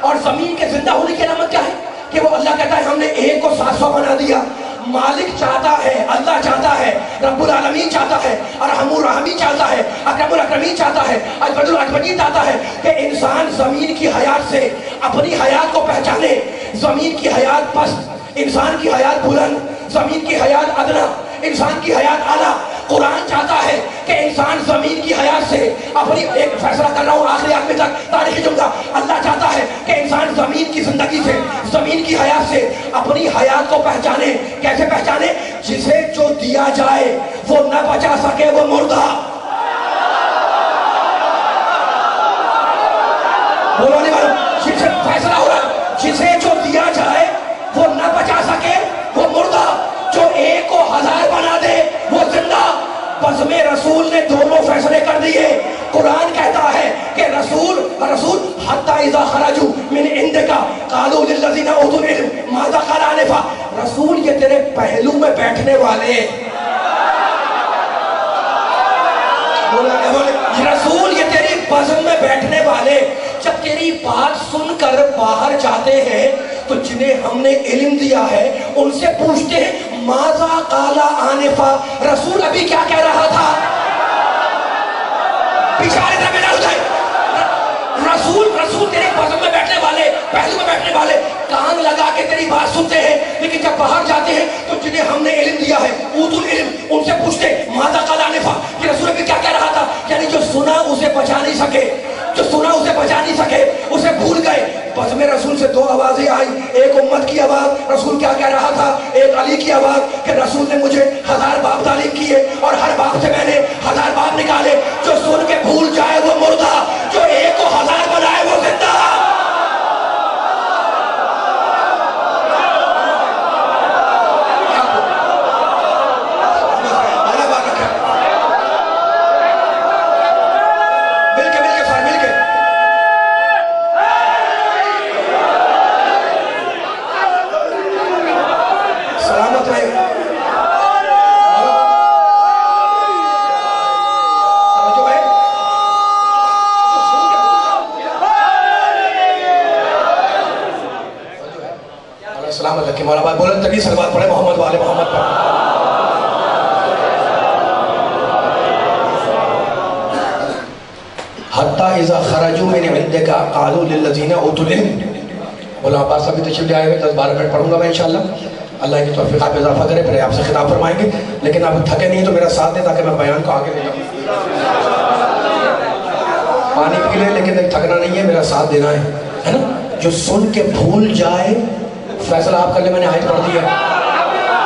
اور زمین کے زندہ ہونے کی علامت کیا ہے کہ وہ اللہ کہتا ہے ہم نے ایک کو 700 بنا دیا. مالک چاہتا ہے, اللہ چاہتا ہے, رب العالمین چاہتا ہے, ارحم الراحمین چاہتا ہے, اکرم الاکرمین چاہتا ہے, اجود الاجودین چاہتا ہے کہ انسان زمین کی حیات سے اپنی حیات کو پہچانے. زمین کی حیات پست, انسان کی حیات بلند, زمین کی حیات ادنا, انسان کی حیات اعلیٰ. قرآن چاہتا ہے کہ انسان زمین کی حیات سے اپنی, ایک فیصلہ کر رہا ہوں آخری آدمی تک, تاریخی جملہ, اللہ چاہتا ہے کہ انسان زمین کی زندگی سے, زمین کی حیات سے اپنی حیات کو پہچانے. کیسے پہچانے؟ جسے جو دیا جائے وہ نہ بچا سکے وہ مردہ. بولو نہیں معلوم, جسے فیصلہ ہو رہا ہے, جسے جو دیا جائے وہ نہ بچا سکے وہ مردہ, جو ایک کو 1000 بنا دے وہ زندہ. بزم رسول نے دونوں فیصلے کر دیے. قرآن کہتا ہے کہ رسول حتی اذا خرجوا من عندک قالوا للذین اوتوا العلم ماذا قال آنفا. رسول یہ تیرے پہلو میں بیٹھنے والے, رسول یہ تیری بزم میں بیٹھنے والے جب تیری بات سن کر باہر جاتے ہیں تو جنہیں ہم نے علم دیا ہے ان سے پوچھتے ہیں ماذا قال آنفا, رسول ابھی کیا کہہ رہا تھا. پیچھے رسول تیرے بزم میں بیٹھنے والے, پہلو میں بیٹھنے والے کان لگا کے تیری بات سنتے ہیں, لیکن جب باہر جاتے ہیں تو جنہیں ہم نے علم دیا ہے اوتوا العلم ان سے پوچھتے ماذا قال آنفا کہ رسول ابھی کیا کہہ رہا تھا. یعنی جو سنا اسے بچا نہیں سکے, جو سنا اسے بچا نہیں سکے, اسے بھول گئے. بزم رسول سے 2 آوازیں آئی, ایک امت کی آواز رسول کیا کہہ رہا تھا, ایک علی کی آواز کہ رسول نے مجھے 1000 باب تعلیم کیے اور ہر باب سے میں نے 1000 باب نکالے. جو سن کے بھول جائے وہ مردہ, جو ایک کو 1000 بنائے وہ زندہ. مولا بات بولن تبھی صلوات پڑھے محمد والے محمد پر. حتی اذا خرجوا من عندک قالوا للذین اوتوا العلم. مولا عباس ابھی تشریف لے آئے ہوئے 10-12 منٹ پڑھوں گا میں انشاءاللہ, اللہ کی توفیقات پہ اضافہ کرے, پھر آپ سے خطاب فرمائیں گے. لیکن آپ تھکے نہیں تو میرا ساتھ دیں تاکہ میں بیان کو آگے لے جاؤں. پانی پی لیں لیکن تھکنا نہیں ہے, میرا ساتھ دینا ہے نا. جو سن کے بھول جائے, فیصلہ آپ کر لیں, میں نے آیت پڑھ دی ہے.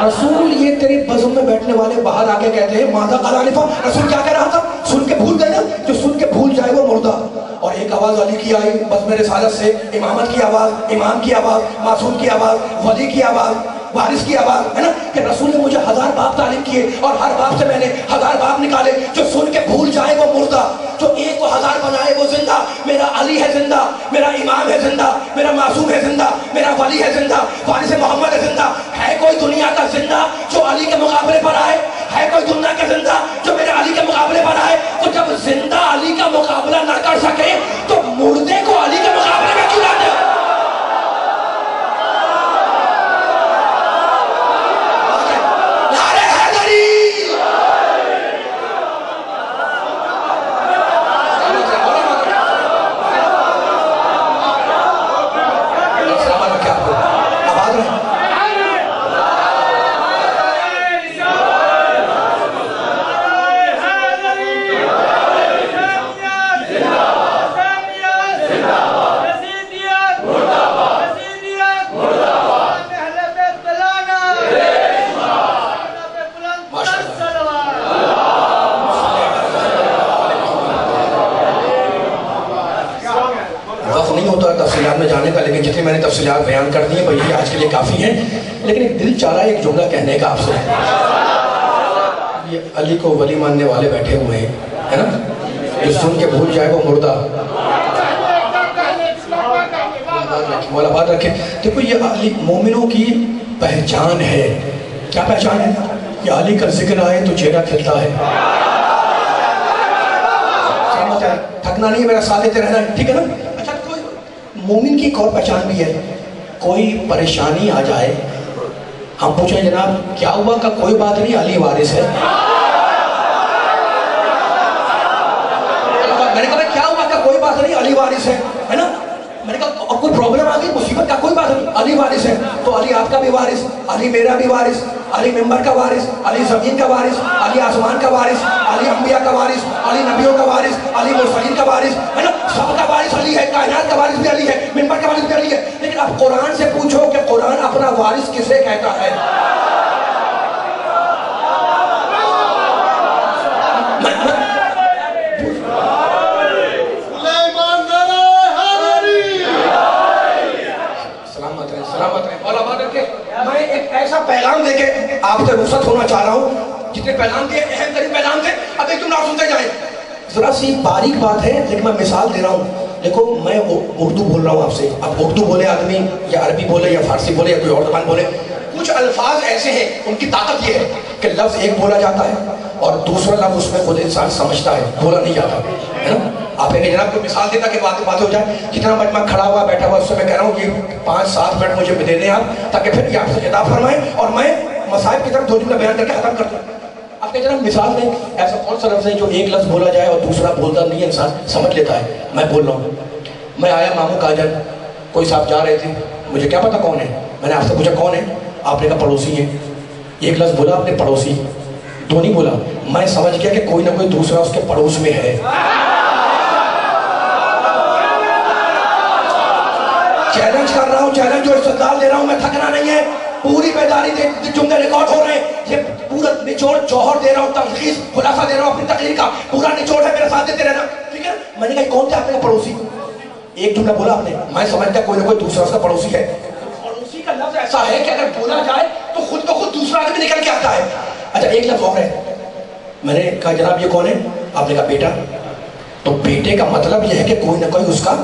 رسول یہ تیری بزم میں بیٹھنے والے باہر آگے کہتے ہیں ماذا قال آنفا, رسول کیا کہہ رہا تھا, سن کے بھول گئے نا. جو سن کے بھول جائے وہ مردہ. اور ایک آواز علی کی آئی بزم رسالت سے, امامت کی آواز, امام کی آواز, معصوم کی آواز, ولی کی آواز, وارث کی آواز ہے نا کہ رسول نے مجھے 1000 باب تعلیم کیے اور ہر باب سے میں نے 1000 باب نکالے. جو سن کے بھول جائے وہ مردہ, جو ایک کو 1000 بنائے وہ زندہ. میرا علی ہے زندہ, میرا امام ہے زندہ, میرا معصوم ہے زندہ, میرا ولی ہے زندہ, وارث محمد ہے زندہ. ہے کوئی دنیا کا زندہ جو علی کے مقابلے پر آئے؟ ہے کوئی دنیا کا زندہ جو میرے علی کے مقابلے پر آئے؟ تو جب زندہ علی کا مقابلہ نہ کر سکے تو مردے کو علی کے مقابلے میں کیوں لاتے ہو؟ میں جانے کا, لیکن جتنی میں نے تفصیلات بیان کر دی ہیں بھئی آج کے لیے کافی ہیں. لیکن ایک دل چاہ رہا ہے ایک جملہ کہنے کا آپ سے. یہ علی کو ولی ماننے والے بیٹھے ہوئے ہیں ہے نا, جو سن کے بھول جائے وہ مردہ. مولا بات رکھے. دیکھو یہ علی مومنوں کی پہچان ہے. کیا پہچان ہے؟ یہ علی کا ذکر آئے تو چہرہ کھلتا ہے. تھکنا نہیں ہے, میرا ساتھ دیتے رہنا ہے, ٹھیک ہے نا. مومن کی ایک اور پہچان بھی ہے، کوئی پریشانی آ جائے ہم پوچھیں جناب کیا ہوا، کا کوئی بات نہیں علی وارث ہے. میں نے کہا کیا ہوا، کا کوئی بات نہیں علی وارث ہے نا. میں نے کہا کوئی پرابلم آ گئی، مصیبت، کا کوئی بات نہیں علی وارث ہے. تو علی آپ کا بھی وارث، علی میرا بھی وارث، علی ممبر کا وارث، علی زمین کا وارث، علی آسمان کا وارث، علی انبیاء کا وارث، علی نبیوں کا وارث، علی مرسلین کا وارث ہے نا. سب کا وارث علی ہے، کائنات کا وارث بھی علی ہے، ممبر کا وارث بھی علی ہے. لیکن اب قرآن سے پوچھو کہ قرآن اپنا وارث کسے کہتا ہے. میں ایک ایسا پیغام دے کے آپ سے رخصت ہونا چاہ رہا ہوں، جتنے پیغام دیے اہم ترین پیغام تھے، اب ایک جملہ سنتے جائیں. ذرا سی باریک بات ہے لیکن میں مثال دے رہا ہوں. دیکھو میں اردو بول رہا ہوں آپ سے، اب اردو بولے آدمی یا عربی بولے یا فارسی بولے یا کوئی اور زبان بولے، کچھ الفاظ ایسے ہیں ان کی طاقت یہ ہے کہ لفظ ایک بولا جاتا ہے اور دوسرا لفظ اس میں خود انسان سمجھتا ہے، بولا نہیں جاتا ہے نا. آپ نے جناب کوئی مثال دیتا کہ باتیں ہو جائے، جتنا مجمع کھڑا ہوا بیٹھا ہوا اس سے میں کہہ رہا ہوں کہ 5-7 منٹ مجھے دے دیں آپ، تاکہ پھر یہ آپ سے خطاب فرمائیں اور میں مصائب کی طرف 2 جملہ بیان کر کے ختم کر دوں. آپ کے جناب مثال دیں ایسا کون سا لفظ ہے جو ایک لفظ بولا جائے اور دوسرا بولتا نہیں ہے، انسان سمجھ لیتا ہے. میں بول رہا ہوں، میں آیا ماموں کاجن، کوئی صاحب جا رہے تھے، مجھے کیا پتا کون ہے، میں نے آپ سے پوچھا کون ہے، آپ نے کہا پڑوسی ہے. ایک لفظ بولا آپ نے پڑوسی، 2 نہیں بولا. میں سمجھ گیا کہ کوئی نہ کوئی دوسرا اس کے پڑوس میں ہے. چیلنج کر رہا ہوں، چیلنج جو استدلال دے رہا ہوں، میں تھکنا نہیں ہے، پوری بیداری دے جملے ریکارڈ ہو رہے ہیں. یہ پورا نچوڑ جوہر دے رہا ہوں، تلخیص خلاصہ دے رہا ہوں اپنی تقریر کا، پورا نچوڑ ہے، میرے ساتھ دیتے رہنا ٹھیک ہے. میں نے کہا کون تھا آپ نے پڑوسی، ایک جملہ بولا آپ نے، میں سمجھتا کوئی نہ کوئی دوسرا اس کا پڑوسی ہے. پڑوسی کا لفظ ایسا ہے کہ اگر بولا جائے تو خود بخود دوسرا آدمی نکل کے آتا ہے. اچھا ایک لفظ اور ہے، میں نے کہا جناب یہ کون ہے، آپ نے کہا بیٹا. تو بیٹے کا مطلب یہ ہے کہ کوئی نہ کوئی اس کا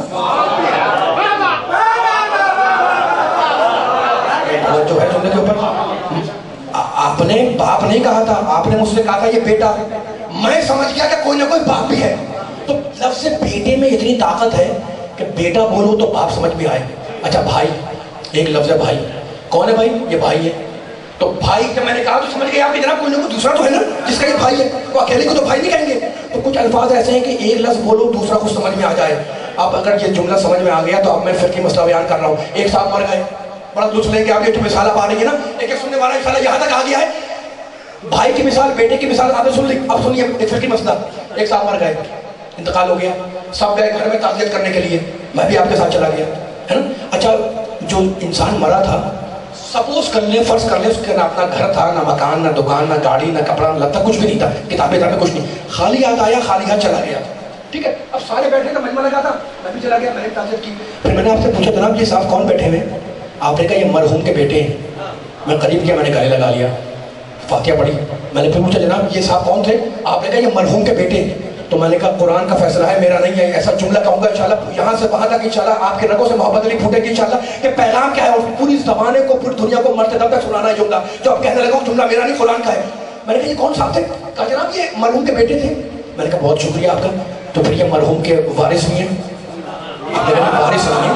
جو ہے جملے کے اوپر. آپ نے باپ نہیں کہا تھا، آپ نے مجھ سے کہا تھا یہ بیٹا. میں سمجھ گیا کہ کوئی نہ کوئی باپ بھی ہے. تو لفظ بیٹے میں اتنی طاقت ہے کہ بیٹا بولو تو باپ سمجھ بھی آئے. اچھا بھائی، ایک لفظ ہے بھائی، کون ہے بھائی، یہ بھائی ہے. تو بھائی جب میں نے کہا تو سمجھ گئے آپ کہ جناب کوئی نہ کوئی دوسرا تو ہے نا جس کا یہ بھائی ہے، تو اکیلے کو تو بھائی نہیں کہیں گے. تو کچھ الفاظ ایسے ہیں کہ ایک لفظ بولو دوسرا کچھ سمجھ میں آ جائے. اب اگر یہ جملہ سمجھ میں آ گیا تو اب میں فقہی مسئلہ بیان کر رہا ہوں. ایک صاحب مر گئے، بڑا لطف لیں گے آپ، یہ جو مثال آپ آ رہی ہے نا، ایک سننے والا انشاءاللہ یہاں تک آ گیا ہے. بھائی کی مثال، بیٹے کی مثال آپ نے سن لی. اب سنیے ایک فقہی مسئلہ. ایک صاحب مر گئے، انتقال ہو گیا، سب گئے گھر میں تعزیت کرنے کے لیے، میں بھی آپ کے ساتھ چلا گیا ہے نا. اچھا جو انسان مرا تھا، سپوز کر لیں، فرض کر لیں اس کا نہ اپنا گھر تھا، نہ مکان، نہ دکان، نہ گاڑی، نہ کپڑا، نہ لتا، کچھ بھی نہیں تھا، کتابیں تھا کچھ نہیں، خالی ہاتھ آیا، خالی ہاتھ چلا گیا. ٹھیک ہے، اب سارے بیٹھے کا مجمع لگا تھا، میں بھی چلا گیا، میں نے تعزیت کی. پھر میں نے آپ سے پوچھا جناب یہ صاحب کون بیٹھے ہوئے، آپ نے کہا یہ مرحوم کے بیٹے ہیں. میں قریب گیا، میں نے گلے لگا لیا، فاتحہ پڑھی. میں نے پھر پوچھا جناب یہ صاحب کون تھے، آپ نے کہا یہ مرحوم کے بیٹے ہیں. تو میں نے کہا قرآن کا فیصلہ ہے، میرا نہیں ہے. ایسا جملہ کہوں گا انشاءاللہ یہاں سے وہاں تک انشاءاللہ آپ کے رگوں سے محبت نہیں پھوٹے گی انشاءاللہ کہ پیغام کیا ہے، اور پوری زبانیں کو پوری دنیا کو مرتے دم تک سنانا ہے جملہ. جو اب کہنے لگا جملہ میرا نہیں، قرآن کا ہے. میں نے کہا یہ کون صاحب تھے، کہا جناب یہ مرحوم کے بیٹے تھے. میں نے کہا بہت شکریہ آپ کا. تو پھر یہ مرحوم کے وارث بھی ہیں، آپ نے کہا وارث نہیں ہیں.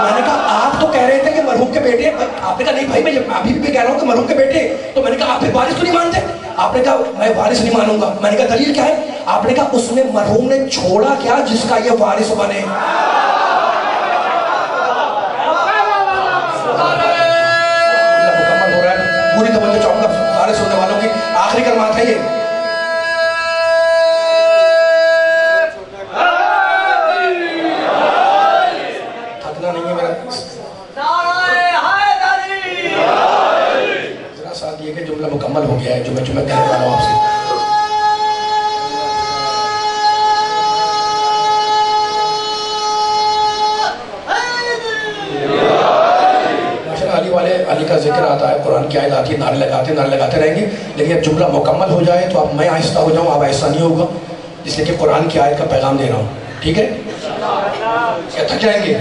میں نے کہا آپ تو کہہ رہے تھے کہ مرحوم کے بیٹے، آپ نے کہا نہیں بھائی میں ابھی بھی کہہ رہا ہوں کہ مرحوم کے بیٹے. تو میں نے کہا آپ پھر وارث تو نہیں مانتے، آپ نے کہا میں وارث نہیں مانوں گا. میں نے کہا دلیل کیا ہے، آپ نے کہا اس نے مرحوم نے چھوڑا کیا جس کا یہ وارث بنے. مکمل ہو رہا ہے، پوری توجہ چاہوں گا سارے سننے والوں کی، آخری کلمات ہے یہ. تھکنا نہیں ہے میرا، ذرا ساتھ یہ کہ جملہ مکمل ہو گیا ہے جو میں کہنے والا ہوں آپ سے. علی کا ذکر آتا ہے، قرآن کی آیت آتی ہے، نعرے لگاتے رہیں گے. لیکن اب جملہ مکمل ہو جائے تو اب میں آہستہ ہو جاؤں، اب ایسا نہیں ہوگا، اس لیے کہ قرآن کی آیت کا پیغام دے رہا ہوں. ٹھیک ہے، کیا تھک جائیں گے؟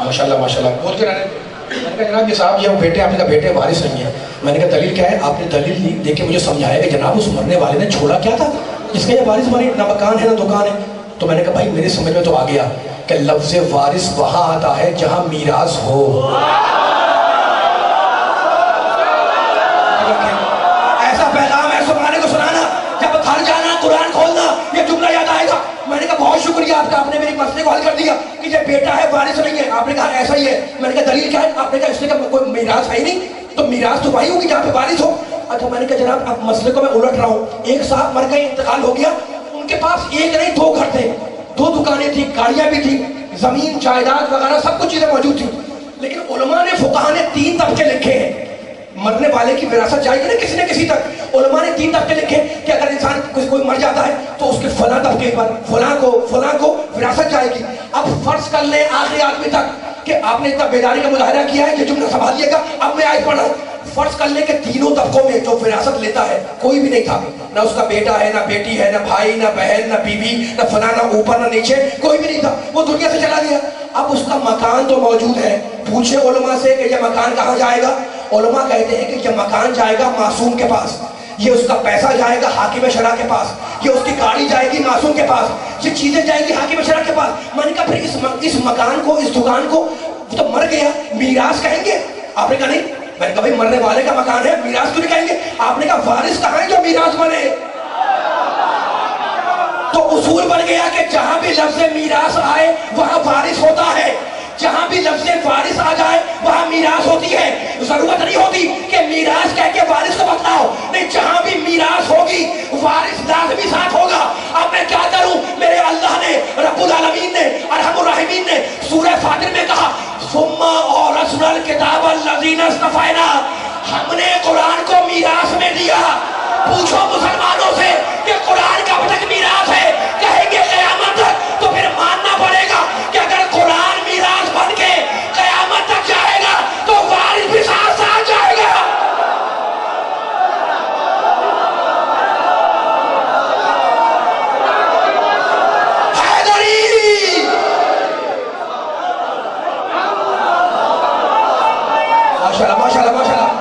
ماشاءاللہ ماشاءاللہ بولتے رہنے. میں نے کہا جناب یہ صاحب یہ بیٹے، آپ نے کہا بیٹے وارث نہیں ہے. میں نے کہا دلیل کیا ہے، آپ نے دلیل دے کے مجھے سمجھایا کہ جناب اس مرنے والے نے چھوڑا کیا تھا جس کا یہ وارث بنے، نہ مکان ہے نہ دکان ہے. تو میں نے کہا بھائی میرے سمجھ میں تو آ گیا کہ لفظ وارث وہاں آتا ہے جہاں میراث ہو. ایسا پیغام ہے سبحانے کو سنانا، جب گھر جانا قرآن کھولنا یہ جملہ یاد آئے گا. میں نے کہا بہت شکریہ آپ کا، آپ نے میری مسئلے کو حل کر دیا کہ یہ بیٹا ہے وارث نہیں ہے. آپ نے کہا ایسا ہی ہے. میں نے کہا دلیل کیا ہے؟ آپ نے کہا اس نے کہا کوئی میراث ہے ہی نہیں، تو میراث تو وہی ہوگی جہاں پہ وارث ہو. اچھا میں نے کہا جناب اب مسئلے کو میں الٹ رہا ہوں. ایک صاحب مر گئے، انتقال ہو گیا، ان کے پاس ایک نہیں 2 گھر تھے، 2 دکانیں تھیں، گاڑیاں بھی تھیں، زمین جائیداد وغیرہ سب کچھ چیزیں موجود تھیں. لیکن علماء نے فقہاء نے 3 طبقے لکھے ہیں. مرنے والے کی وراثت جائے گی نا کسی نہ کسی تک. علماء نے 3 طبقے لکھے کہ اگر انسان کوئی مر جاتا ہے تو اس کے فلاں طبقے پر فلاں کو وراثت جائے گی. اب فرض کر لیں آخری آدمی تک کہ آپ نے اتنا بیداری کا مظاہرہ کیا ہے کہ جملہ سنبھالیے گا. اب میں آیت پڑھ رہا ہوں. فرض کر لیں کہ تینوں طبقوں میں جو وراثت لیتا ہے کوئی بھی نہیں تھا، نہ اس کا بیٹا ہے، نہ بیٹی ہے، نہ بھائی، نہ بہن، نہ بیوی، نہ فلاں، نہ اوپر نہ نیچے، کوئی بھی نہیں تھا، وہ دنیا سے چلا گیا. اب اس کا مکان تو موجود ہے. پوچھے علماء سے کہ یہ مکان کہاں جائے گا؟ علماء کہتے ہیں کہ یہ مکان جائے گا معصوم کے پاس، یہ اس کا پیسہ جائے گا حاکم شرع کے پاس، یہ اس کی گاڑی جائے گی معصوم کے پاس، یہ چیزیں جائے گی حاکم شرع کے پاس. میں نے کہا پھر اس مکان کو، اس دکان کو تو مر گیا میراث کہیں گے؟ آپ نے کہا نہیں. میں نے کہا بھائی مرنے والے کا مکان ہے، میراث کیوں نہیں کہیں گے؟ آپ نے کہا وارث کہاں ہے جو میراث بنے؟ تو اصول بن گیا کہ جہاں بھی لفظ میراث آئے وہاں وارث ہوتا ہے، جہاں بھی لفظ وارث آ جائے وہاں میراث ہوتی ہے. ضرورت نہیں ہوتی کہ میراث کہہ کے وارث کو بتلاؤ، نہیں، جہاں بھی میراث ہوگی وارث لازمی ساتھ ہوگا. اب میں کیا کروں؟ میرے اللہ نے، رب العالمین نے، ارحم الراحمین نے سورہ فاطر میں کہا ثم اورثنا الکتاب الذین اصطفینا، ہم نے قرآن کو میراث میں دیا. پوچھو مسلمانوں سے کہ قرآن کب تک میراث ہے؟ کہیں گے قیامت تک. تو پھر ماننا پڑے گا کہ اگر قرآن میراث بن کے قیامت تک جائے گا تو وارث بھی ساتھ ساتھ جائے گا. حیدری ماشاءاللہ ماشاءاللہ ماشاءاللہ.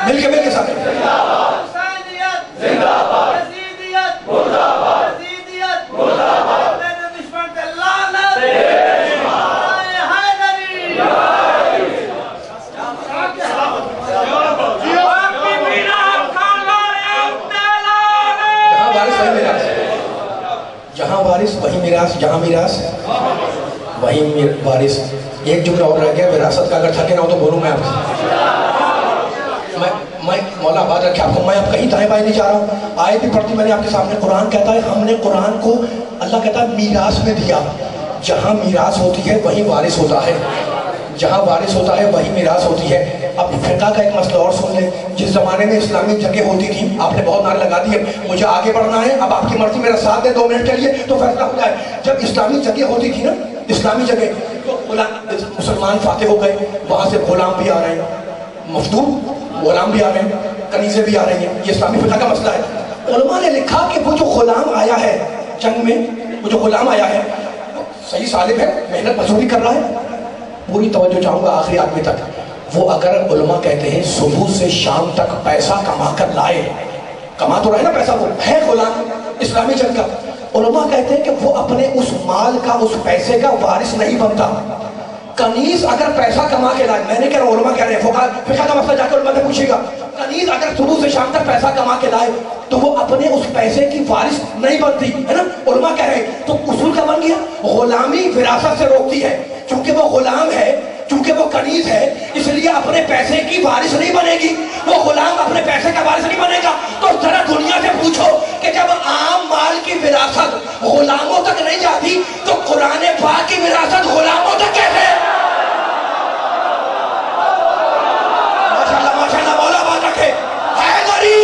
مل کے ساتھ جہاں وارث وہی میراث، جہاں میراث وہی وارث. ایک جملہ اور رہ گیا وراثت کا، اگر تھکے نہ ہو تو بولوں میں آپ سے. میں مولا آباد رکھے آپ کو، میں اب کہیں دائیں بائیں نہیں جا رہا ہوں. آیت بھی پڑھتی میں نے آپ کے سامنے. قرآن کہتا ہے ہم نے قرآن کو، اللہ کہتا ہے میراث میں دیا. جہاں میراث ہوتی ہے وہیں وارث ہوتا ہے، جہاں وارث ہوتا ہے وہیں میراث ہوتی ہے. اب فقہ کا ایک مسئلہ اور سن لیں. جس زمانے میں اسلامی جنگیں ہوتی تھیں، آپ نے بہت نعرے لگا دیے مجھے آگے بڑھنا ہے، اب آپ کی مرضی، میرا ساتھ دیں 2 منٹ کے لیے تو فیصلہ ہو جائے. جب اسلامی جنگیں ہوتی تھی نا، اسلامی جنگیں، تو مسلمان فاتح ہو گئے، وہاں سے غلام بھی آ رہے ہیں، مفتون غلام بھی آ رہے ہیں، کنیزیں بھی آ رہی ہیں. یہ اسلامی فقہ کا مسئلہ ہے. علماء نے لکھا کہ وہ جو غلام آیا ہے جنگ میں، وہ جو غلام آیا ہے صحیح سالم ہے، محنت مزدوری کر رہا ہے. پوری توجہ چاہوں گا آخری آدمی تک. وہ اگر علماء کہتے ہیں صبح سے شام تک پیسہ کما کر لائے، کما تو رہے نا پیسہ، وہ ہے غلام اسلامی جنگ کا. علماء کہتے ہیں کہ وہ اپنے اس مال کا، اس پیسے کا وارث نہیں بنتا. کنیز اگر پیسہ کما کے لائے، میں نے کہہ رہا ہوں علماء کہہ رہے ہیں، فقہ کا مسئلہ جا کے علماء سے پوچھے گا، کنیز اگر صبح سے شام تک پیسہ کما کے لائے تو وہ اپنے اس پیسے کی وارث نہیں بنتی ہے نا. علماء کہہ رہے ہیں تو اصول کا بن گیا غلامی وراثت سے روکتی ہے. چونکہ وہ غلام ہے، چونکہ وہ کنیز ہے، اس لیے اپنے پیسے کی وارث نہیں بنے گی. وہ غلام اپنے پیسے کا وارث نہیں بنے گا. تو ذرا دنیا سے پوچھو کہ جب عام مال کی وراثت غلاموں تک نہیں جاتی تو قرآن پاک کی وراثت غلاموں تک کیسے؟ ماشاءاللہ ماشاءاللہ، مولا بات رکھے. حیدری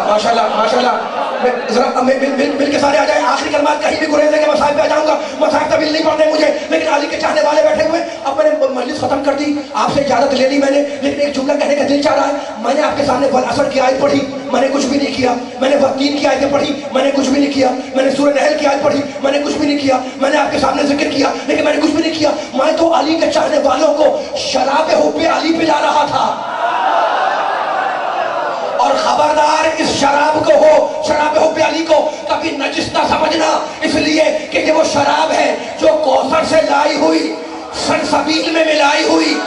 ماشاءاللہ ماشاءاللہ. ذرا مل کے سارے آ جائیں. آخری کلمات کہیں بھی گریز ہے کہ مصائب پہ آ جاؤں گا, مصائب طویل نہیں پڑھنے مجھے, لیکن علی کے چاہنے والے بیٹھے ہوئے. اب میں نے مجلس ختم کر دی, آپ سے اجازت لے لی میں نے, لیکن ایک جملہ کہنے کا دل چاہ رہا ہے. میں نے آپ کے سامنے والعصر کی آیت پڑھی, میں نے کچھ بھی نہیں کیا. میں نے والتین کی آیتیں پڑھی, میں نے کچھ بھی نہیں کیا. میں نے سورہ نحل کی آیت پڑھی, میں نے کچھ بھی نہیں کیا. میں نے آپ کے سامنے ذکر کیا, لیکن میں نے کچھ بھی نہیں کیا. میں تو علی کے چاہنے والوں کو شراب حب علی پلا رہا تھا. اور خبردار اس شراب کو ہو, شراب حب علی کو کبھی نجس نہ سمجھنا, اس لیے کہ یہ وہ شراب ہے جو کوثر سے لائی ہوئی, سلسبیل میں ملائی ہوئی,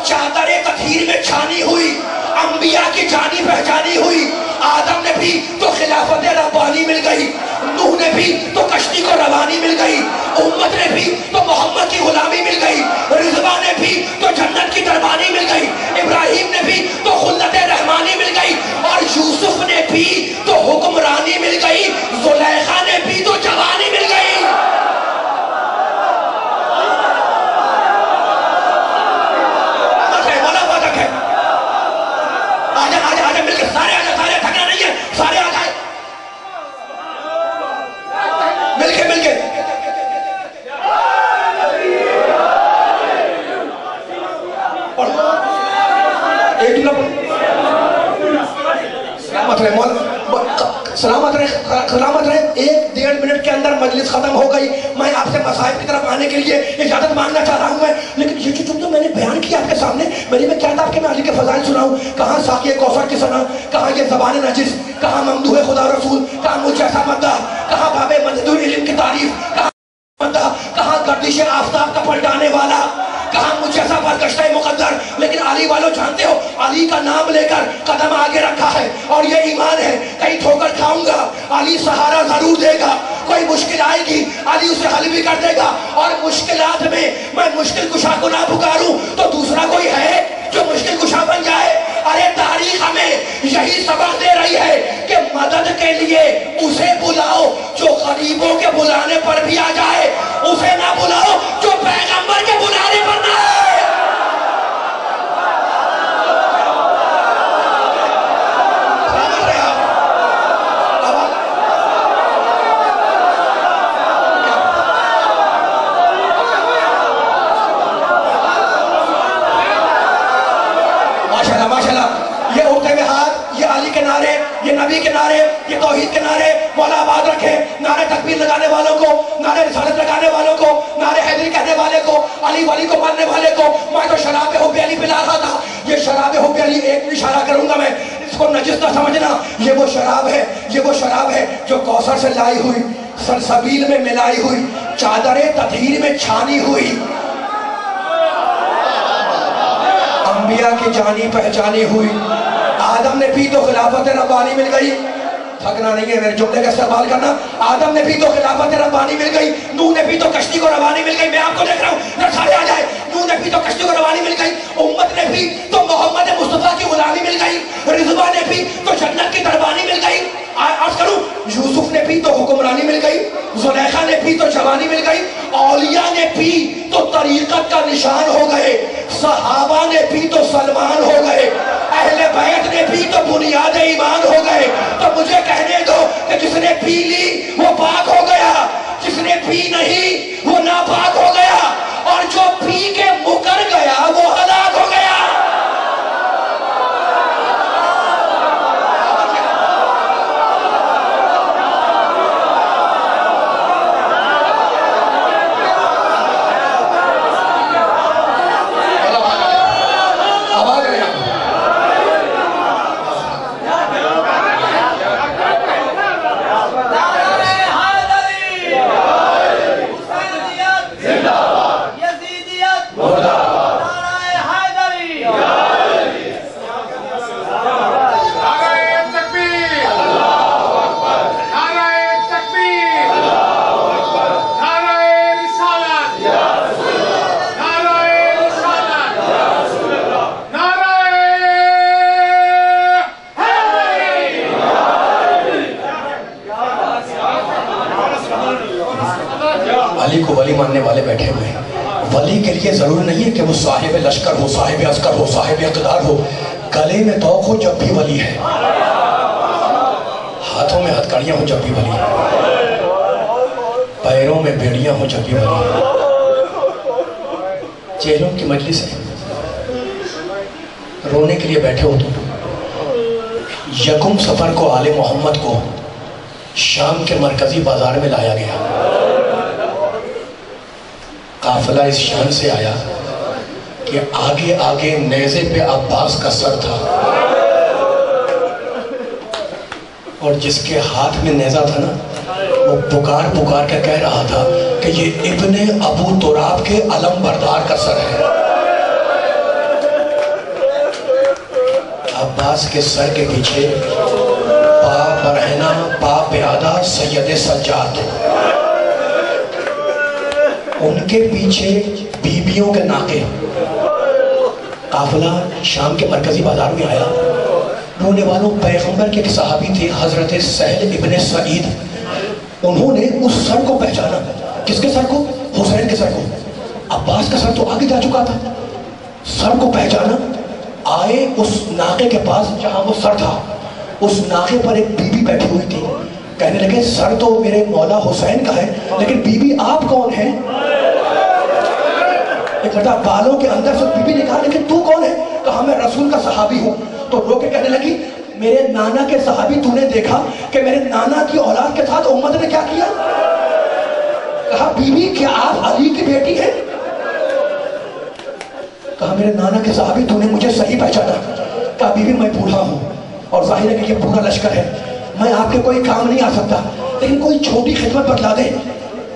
چادر تطہیر میں چھانی ہوئی, انبیاء کی جانی پہچانی ہوئی. آدم نے بھی تو خلافت ربانی مل گئی, نوح نے بھی تو کشتی کو روانی مل گئی, امت نے بھی تو محمد کی غلامی مل گئی, رضوان نے بھی تو جنت کی دربانی مل گئی, ابراہیم نے بھی تو خلت رحمانی مل گئی, اور یوسف نے بھی تو حکمرانی مل گئی, زلیخا نے بھی تو جوانی مل گئی. سارے آ جائے مل کے سلامت رہے. 1-1.5 منٹ کے اندر مجلس ختم ہو گئی. میں آپ سے مصائب کی طرف آنے کے لیے اجازت مانگنا چاہ رہا ہوں میں, لیکن یہ جو جملہ میں نے بیان کیا آپ کے سامنے, میری میں کیا تھا کہ میں علی کے فضائل سناؤں. کہاں ساقی کوثر کی ثنا, کہاں یہ زبان نجس, کہاں ممدوح خدا رسول, کہاں مجھ جیسا مداح, کہاں باب منظور علم کی تعریف, کہاں گردش آفتاب کا پلٹانے والا, کہاں مجھ جیسا برگشتہ مقدر. لیکن علی والوں جانتے ہو, علی کا نام لے کر قدم آگے رکھا ہے, اور یہ ایمان ہے کہیں ٹھوکر کھاؤں گا علی سہارا ضرور دے گا. کوئی مشکل آئے گی علی اسے حل بھی کر دے گا, اور مشکلات میں مشکل کشا کو نہ پکاروں تو دوسرا کوئی ہے جو مشکل کشا بن جائے. ارے تاریخ ہمیں یہی سبق دے رہی ہے کہ مدد کے لیے اسے بلاؤ جو غریبوں کے بلانے پر بھی آ جائے, اسے نہ بلاؤ جو پیغمبر کے بلانے پر نہ آئے. یہ نبی کے نعرے, یہ توحید کے نعرے مولا آباد رکھے. نعرے تکبیر لگانے والوں کو, نعرے رسالت لگانے والوں کو, نعرے حیدری کہنے والے کو, علی ولی کو ماننے والے کو, میں تو شراب حب علی پلا رہا تھا. یہ شراب حب علی, ایک بھی اشارہ کروں گا میں, اس کو نجس نہ سمجھنا. یہ وہ شراب ہے جو کوثر سے لائی ہوئی, سلسبیل میں ملائی ہوئی, چادر تطہیر میں چھانی ہوئی, انبیاء کی جانی پہچانی ہوئی. آدم نے بھی تو خلافت ربانی مل گئی. تھکنا نہیں ہے میرے جملے کا استقبال کرنا. آدم نے بھی تو خلافت ربانی مل گئی, نوح نے بھی تو کشتی کو روانی مل گئی. میں آپ کو دیکھ رہا ہوں, سارے آ جائے. نوح نے بھی تو کشتی کو روانی مل گئی, امت نے بھی تو محمد مصطفیٰ کی غلامی مل گئی, رضوان نے بھی تو جنت کی دربانی مل گئی. عرض کروں, یوسف نے بھی تو حکمرانی مل گئی, زلیخا نے بھی تو جوانی مل گئی, اولیاء نے بھی تو طریقت کا نشان ہو گئے, صحابہ نے بھی تو سلمان ہو گئے, اہل بیت نے بھی تو بنیاد ایمان ہو گئے. تو مجھے کہنے دو کہ جس نے پی لی وہ پاک ہو گیا, جس نے پی نہیں وہ ناپاک ہو گیا, اور جو پی کے مکر گیا وہ ہلاک ہو گیا. علی کو ولی ماننے والے بیٹھے ہوئے ہیں. ولی کے لیے ضروری نہیں ہے کہ وہ صاحب لشکر ہو, صاحب عسکر ہو, صاحب اقتدار ہو. گلے میں توق ہو جب بھی ولی ہے. ہاتھوں میں ہتھکڑیاں ہوں جب بھی بھلی، پیروں میں بیڑیاں ہوں جب بھی بھلی، جیلوں کی مجلس ہے، رونے کے لیے بیٹھے ہو تم۔ یکم سفر کو آل محمد کو شام کے مرکزی بازار میں لایا گیا۔ قافلہ اس شان سے آیا کہ آگے آگے نیزے پہ عباس کا سر تھا، اور جس کے ہاتھ میں نیزہ تھا نا وہ پکار پکار کے کہہ رہا تھا کہ یہ ابن ابو تراب کے علم بردار کا سر ہے۔ عباس کے سر کے پیچھے پا برہنہ پا پیادہ سید سجاد، ان کے پیچھے بیبیوں کے ناکے۔ قافلہ شام کے مرکزی بازار میں آیا۔ رونے والوں پیغمبر کے ایک صحابی تھے حضرت سہل ابن سعید، انہوں نے اس سر کو پہچانا۔ کس کے سر کو؟ حسین کے سر کو۔ عباس کا سر تو آگے جا چکا تھا، سر کو پہچانا۔ آئے اس ناکے کے پاس جہاں وہ سر تھا، اس ناکے پر ایک بی بی بیٹھی ہوئی تھی۔ کہنے لگے سر تو میرے مولا حسین کا ہے، لیکن بی بی آپ کون ہیں؟ ایک مرتبہ بالوں کے اندر سے بی بی نے کہا لیکن تو کون ہے؟ کہا میں رسول کا صحابی ہوں۔ تو رو کے کہنے لگی میرے نانا کے صحابی تو نے دیکھا کہ میرے نانا کی اولاد کے ساتھ امت نے کیا کیا؟ کہا بی بی کیا آپ علی کی بیٹی ہیں؟ کہا میرے نانا کے صحابی تو نے مجھے صحیح پہچانا۔ کہا بی بی میں بوڑھا ہوں اور ظاہر ہے کہ یہ پورا لشکر ہے، میں آپ کے کوئی کام نہیں آ سکتا، لیکن کوئی چھوٹی خدمت بتلا دے۔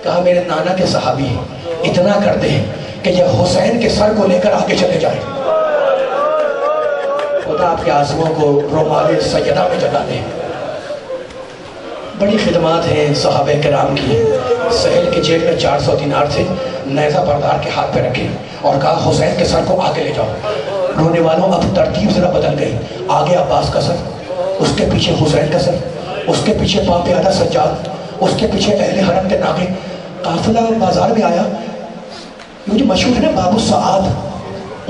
کہا میرے نانا کے صحابی اتنا کر دے کہ یہ حسین کے سر کو لے کر آگے چلے جائیں، خدا آپ کے آنسوؤں کو رومال سیدہ میں جلا دے۔ بڑی خدمات ہیں صحابہ کرام کی۔ سہل کے جیب میں 400 دینار تھے، نیزہ بردار کے ہاتھ پہ رکھے اور کہا حسین کے سر کو آگے لے جاؤ۔ رونے والوں اب ترتیب ذرا بدل گئی، آگے عباس کا سر، اس کے پیچھے حسین کا سر، اس کے پیچھے پا پیادہ سجاد، اس کے پیچھے اہل حرم کے ناکے۔ قافلہ بازار میں آیا، یہ جو مشہور ہے نا بابو سعاد،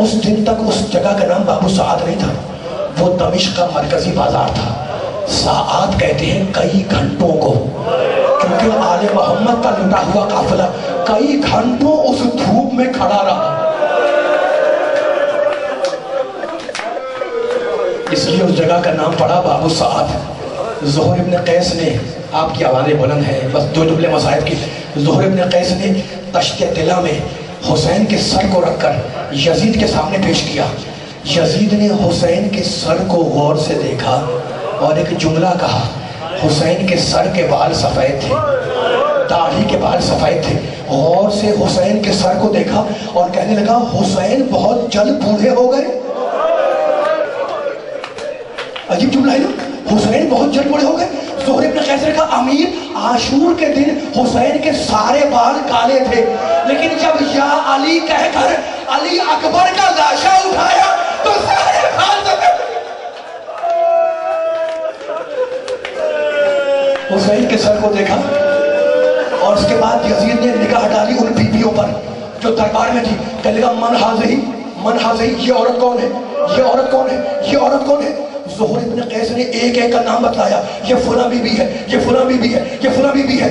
اس دن تک اس جگہ کا نام بابو سعاد نہیں تھا، وہ دمشق کا مرکزی بازار تھا۔ ساعات کہتے ہیں کئی گھنٹوں کو، کیونکہ آل محمد کا لٹا ہوا قافلہ کئی گھنٹوں اس دھوپ میں کھڑا رہا، اس لیے اس جگہ کا نام پڑا بابو سعاد۔ زہر ابن قیس نے، آپ کی آوازیں بلند ہیں، بس دو جملے مصائب کی۔ زہر ابن قیس نے تشت طلا میں حسین کے سر کو رکھ کر یزید کے سامنے پیش کیا۔ یزید نے حسین کے سر کو غور سے دیکھا اور ایک جملہ کہا۔ حسین کے سر کے بال سفید تھے، داڑھی کے بال سفید تھے۔ غور سے حسین کے سر کو دیکھا اور کہنے لگا حسین بہت جلد بوڑھے ہو گئے۔ عجیب جملہ ہے نا، حسین بہت جلد بوڑھے ہو گئے۔ زہر ابن قیس نے کہا امیر عاشور کے دن حسین کے سارے بال کالے تھے، لیکن جب یا علی کہہ کر علی اکبر کا لاشا اٹھایا تو سارے بال سفید۔ حسین کے سر کو دیکھا اور اس کے بعد یزید نے نگاہ ڈالی ان بیویوں پر جو دربار میں تھی۔ کہنے لگا من حاضی، یہ عورت کون ہے؟ یہ عورت کون ہے؟ یہ عورت کون ہے؟ زہر ابن قیس نے ایک ایک کا نام بتلایا، یہ فلاں بی بی ہے، یہ فلاں بی بی ہے، یہ فلاں بی بی ہے۔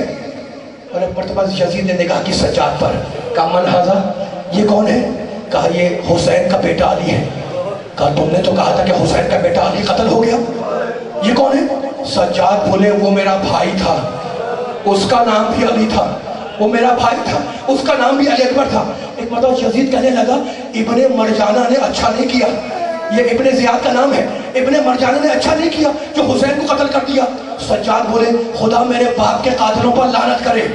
اور ایک مرتبہ یزید نے نگاہ کی سجاد پر، کہا من حاضا، یہ کون ہے؟ کہا یہ حسین کا بیٹا علی ہے۔ کہا تم نے تو کہا تھا کہ حسین کا بیٹا علی قتل ہو گیا، یہ کون ہے؟ سجاد بولے وہ میرا بھائی تھا، اس کا نام بھی علی تھا، وہ میرا بھائی تھا، اس کا نام بھی علی اکبر تھا۔ ایک مرتبہ یزید کہنے لگا ابن مرجانہ نے اچھا نہیں کیا، یہ ابن زیاد کا نام ہے، ابن مرجانہ نے اچھا نہیں کیا جو حسین کو قتل کر دیا۔ سجاد بولے خدا میرے باپ کے قاتلوں پر لعنت کرے۔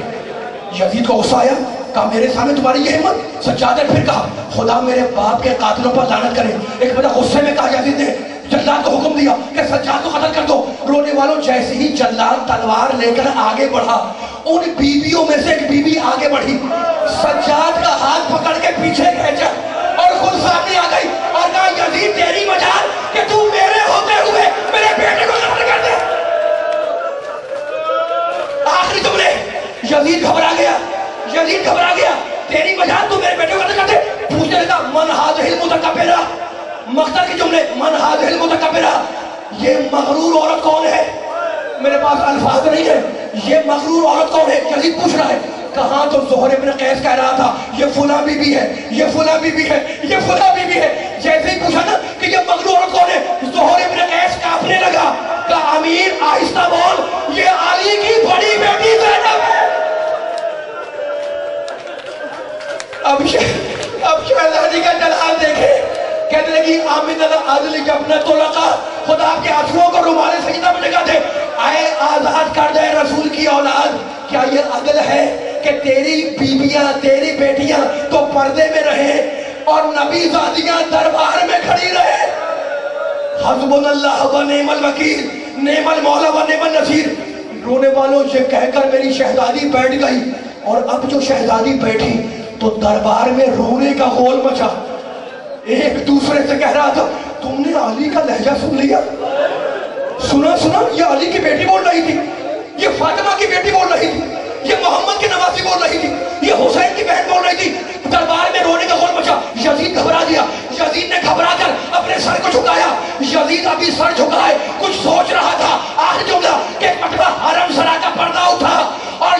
یزید کو غصہ آیا، کہا میرے سامنے تمہاری یہ ہمت؟ سجاد نے پھر کہا خدا میرے باپ کے قاتلوں پر لعنت کرے۔ ایک بڑا غصے میں کہا یزید نے جلاد کو حکم دیا کہ سجاد کو قتل کر دو۔ رونے والوں جیسے ہی جلاد تلوار لے کر آگے بڑھا، ان بیویوں میں سے ایک بیوی آگے بڑھی، سجاد کا ہاتھ پکڑ کے پیچھے کھینچا اور خود سامنے آ گئی اور کہا یزید تیری مجال کہ تو میرے ہوتے ہوئے میرے بیٹے کو قتل کر دے۔ آخری جملے، یزید گھبرا گیا، یزید گھبرا گیا، تیری مجال تو میرے بیٹے کو قتل کر دے۔ پوچھنے لگا من هذه المتکبرہ، مقتل کے جملے، من هذه المتکبرہ، یہ مغرور عورت کون ہے؟ میرے پاس الفاظ نہیں ہے. یہ مغرور عورت کون ہے؟ یزید پوچھ رہا ہے. کہاں تو زہر ابن قیس کہہ رہا تھا یہ فلاں بی بی ہے، یہ فلاں بی بی ہے، یہ فلاں بی بی ہے. جیسے ہی پوچھا نا کہ یہ مغرور عورت کون ہے، زہر ابن قیس کانپنے لگا. کہا امیر آہستہ بول، یہ علی کی بڑی بیٹی زینب ہے. اب شہزادی کا جلال دیکھے. کہنے لگی آمین العدل جبنا طلقا، خدا کے آنسوؤں کو رومال سجدہ میں لگا دے. اے آزاد کر دے رسول کی اولاد. کیا یہ عدل ہے کہ تیری بیویاں تیری بیٹیاں تو پردے میں رہے اور نبی زادیاں دربار میں کھڑی رہے؟ حسبنا اللہ و نعم الوکیل، نعم المولا و نعم النصیر. رونے والوں یہ کہہ کر میری شہزادی بیٹھ گئی. اور اب جو شہزادی بیٹھی تو دربار میں رونے کا غول مچا. ایک دوسرے سے کہہ رہا تھا تم نے علی کا لہجہ سن لیا؟ سنا یہ علی کی بیٹی بول رہی تھی، یہ فاطمہ کی بیٹی بول رہی تھی، یہ محمد کی نواسی بول رہی تھی، یہ حسین کی بہن بول رہی تھی. دربار میں رونے کا غول مچا. یزید گھبرا گیا. یزید نے گھبرا کر اپنے سر کو جھکایا. یزید ابھی سر جھکائے کچھ سوچ رہا تھا. آخر جملہ کہ پٹوا حرم سرا کا پردہ اٹھا اور